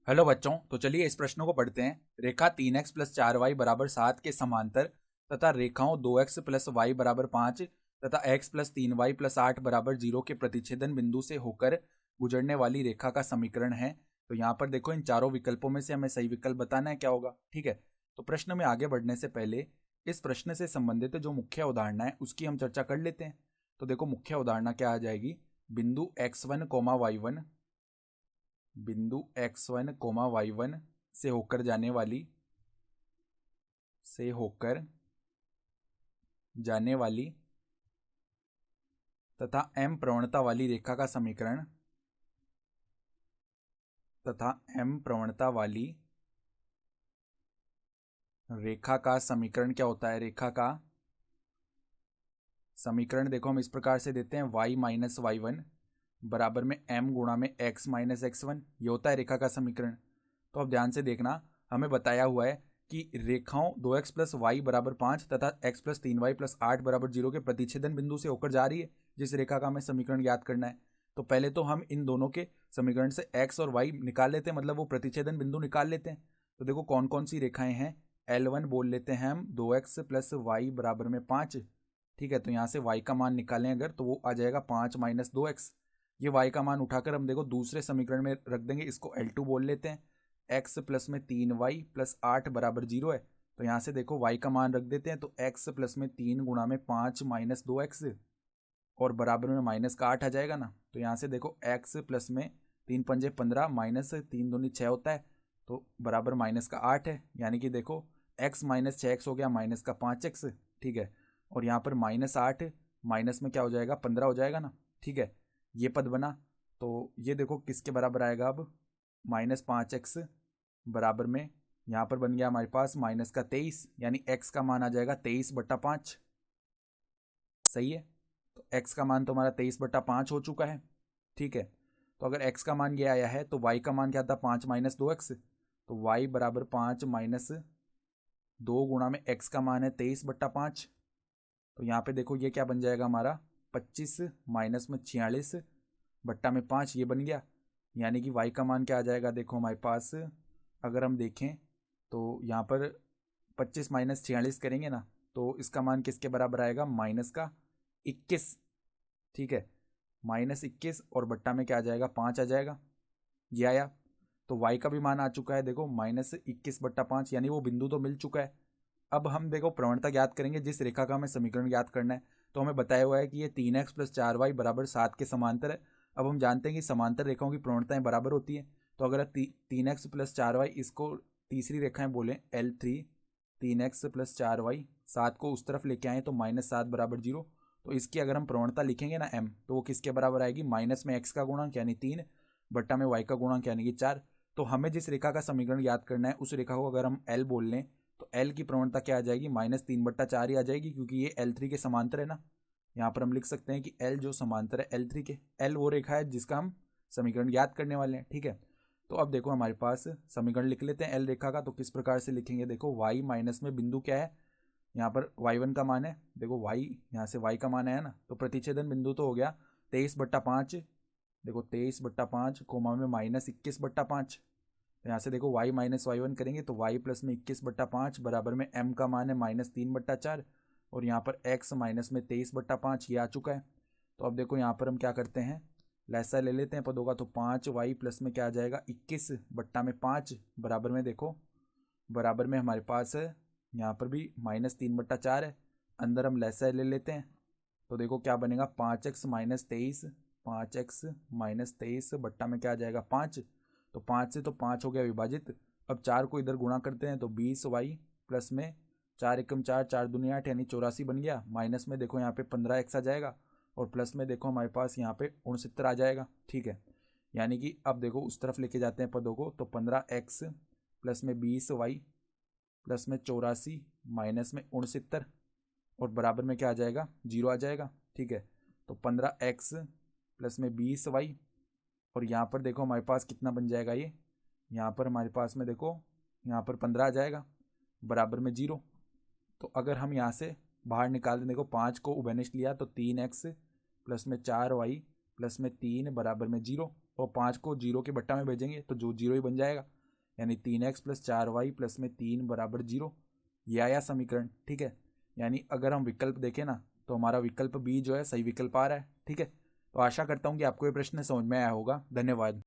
Hello बच्चों, तो चलिए इस प्रश्न को पढ़ते हैं। रेखा 3x प्लस 4y बराबर 7 के समांतर तथा रेखाओं 2x प्लस वाई बराबर 5 तथा x प्लस 3y प्लस 8 बराबर 0 के प्रतिच्छेदन बिंदु से होकर गुजरने वाली रेखा का समीकरण है। तो यहाँ पर देखो, इन चारों विकल्पों में से हमें सही विकल्प बताना है क्या होगा। ठीक है, तो प्रश्न में आगे बढ़ने से पहले इस प्रश्न से संबंधित जो मुख्य अवधारणा है उसकी हम चर्चा कर लेते हैं। तो देखो, मुख्य अवधारणा क्या आ जाएगी। बिंदु x1 कोमा y1, बिंदु x1 कोमा y1 से होकर जाने वाली तथा m प्रवणता वाली रेखा का समीकरण तथा m प्रवणता वाली रेखा का समीकरण क्या होता है। रेखा का समीकरण देखो हम इस प्रकार से देते हैं, y माइनस वाई वन बराबर में m गुणा में x माइनस x1। ये होता है रेखा का समीकरण। तो अब ध्यान से देखना, हमें बताया हुआ है कि रेखाओं 2x प्लस वाई बराबर 5 तथा x प्लस 3y प्लस 8 बराबर 0 के प्रतिच्छेदन बिंदु से होकर जा रही है। जिस रेखा का हमें समीकरण याद करना है, तो पहले तो हम इन दोनों के समीकरण से x और y निकाल लेते हैं, मतलब वो प्रतिच्छेदन बिंदु निकाल लेते हैं। तो देखो कौन कौन सी रेखाएं हैं। L1 बोल लेते हैं हम 2x प्लस वाई बराबर में 5। ठीक है, तो यहाँ से y का मान निकालें अगर, तो वो आ जाएगा 5 माइनस 2x। ये y का मान उठाकर हम देखो दूसरे समीकरण में रख देंगे, इसको L2 बोल लेते हैं। x प्लस में 3y प्लस 8 बराबर 0 है, तो यहाँ से देखो y का मान रख देते हैं, तो x प्लस में 3 गुणा में 5 माइनस 2x और बराबर में माइनस का 8 आ जाएगा ना। तो यहाँ से देखो x प्लस में 3 पंजे 15 माइनस 3 दूनी 6 होता है, तो बराबर माइनस का 8 है। यानी कि देखो x माइनस 6x हो गया माइनस का 5x। ठीक है, और यहाँ पर माइनस 8 माइनस में क्या हो जाएगा, 15 हो जाएगा ना। ठीक है, ये पद बना। तो ये देखो किसके बराबर आएगा अब, माइनस 5x बराबर में यहाँ पर बन गया हमारे पास माइनस का 23, यानी x का मान आ जाएगा 23/5। सही है, तो x का मान तो हमारा 23/5 हो चुका है। ठीक है, तो अगर x का मान ये आया है तो y का मान क्या था, 5 माइनस 2x। तो y बराबर 5 माइनस 2 गुणा में x का मान है 23/5। तो यहाँ पे देखो ये क्या बन जाएगा हमारा, 25 माइनस में 46 बट्टा में 5, ये बन गया। यानी कि y का मान क्या आ जाएगा, देखो हमारे पास अगर हम देखें तो यहाँ पर 25 माइनस 46 करेंगे ना, तो इसका मान किसके बराबर आएगा, माइनस का 21। ठीक है, माइनस 21 और बट्टा में क्या आ जाएगा, 5 आ जाएगा। ये आया, तो y का भी मान आ चुका है देखो -21/5, यानी वो बिंदु तो मिल चुका है। अब हम देखो प्रवणता ज्ञात करेंगे, जिस रेखा का हमें समीकरण ज्ञात करना है। तो हमें बताया हुआ है कि ये 3x प्लस 4y बराबर 7 के समांतर है। अब हम जानते हैं कि समांतर रेखाओं की प्रवणताएं बराबर होती हैं। तो अगर 3x प्लस 4y इसको तीसरी रेखाएं बोलें L3, 3x प्लस 4y 7 को उस तरफ लेके आए तो -7 बराबर 0। तो इसकी अगर हम प्रवणता लिखेंगे ना m, तो वो किसके बराबर आएगी, माइनस में x का गुणांक यानी 3 बट्टा में y का गुणांक यानी कि 4। तो हमें जिस रेखा का समीकरण याद करना है उस रेखा को अगर हम L बोल लें तो L की प्रवणता क्या आ जाएगी, -3/4 ही आ जाएगी, क्योंकि ये L3 के समांतर है ना। यहाँ पर हम लिख सकते हैं कि L जो समांतर है L3 के, L वो रेखा है जिसका हम समीकरण याद करने वाले हैं। ठीक है, तो अब देखो हमारे पास समीकरण लिख लेते हैं L रेखा का। तो किस प्रकार से लिखेंगे, देखो y माइनस में बिंदु क्या है, यहाँ पर y1 का मान है। देखो y, यहाँ से y का मान है ना, तो प्रतिच्छेदन बिंदु तो हो गया 23/5। देखो 23/5 कोमा में -21/5। तो यहाँ से देखो y माइनस वाई वन करेंगे तो y प्लस में 21/5 बराबर में m का मान है -3/4 और यहाँ पर x माइनस में 23/5 ये आ चुका है। तो अब देखो यहाँ पर हम क्या करते हैं, लैसा ले लेते हैं पदों का। तो 5y प्लस में क्या आ जाएगा, 21/5 बराबर में देखो, बराबर में हमारे पास है यहाँ पर भी -3/4 है। अंदर हम लैसा ले लेते हैं, तो देखो क्या बनेगा, 5x माइनस 23, 5x माइनस 23 बट्टा में क्या आ जाएगा, 5। तो 5 से तो 5 हो गया विभाजित। अब 4 को इधर गुणा करते हैं तो 20y प्लस में 4 एकम 4, 4 दूनी 8 यानी 84 बन गया। माइनस में देखो यहाँ पे 15x आ जाएगा और प्लस में देखो हमारे पास यहाँ पे 69 आ जाएगा। ठीक है, यानी कि अब देखो उस तरफ लेके जाते हैं पदों को, तो 15x प्लस में 20y प्लस में 84 माइनस में 69 और बराबर में क्या आ जाएगा, 0 आ जाएगा। ठीक है, तो 15x प्लस में 20y और यहाँ पर देखो हमारे पास कितना बन जाएगा, ये यहाँ पर हमारे पास में देखो यहाँ पर 15 आ जाएगा बराबर में 0। तो अगर हम यहाँ से बाहर निकाल दें, देखो 5 को उभयनिष्ठ लिया तो 3x प्लस में 4y प्लस में 3 बराबर में 0 और 5 को 0 के बट्टा में भेजेंगे तो जो 0 ही बन जाएगा। यानी 3x प्लस 4y प्लस में 3 बराबर 0। ये आया समीकरण, ठीक है। यानी अगर हम विकल्प देखें ना तो हमारा विकल्प बी जो है सही विकल्प आ रहा है, ठीक है। तो आशा करता हूँ कि आपको ये प्रश्न समझ में आया होगा। धन्यवाद।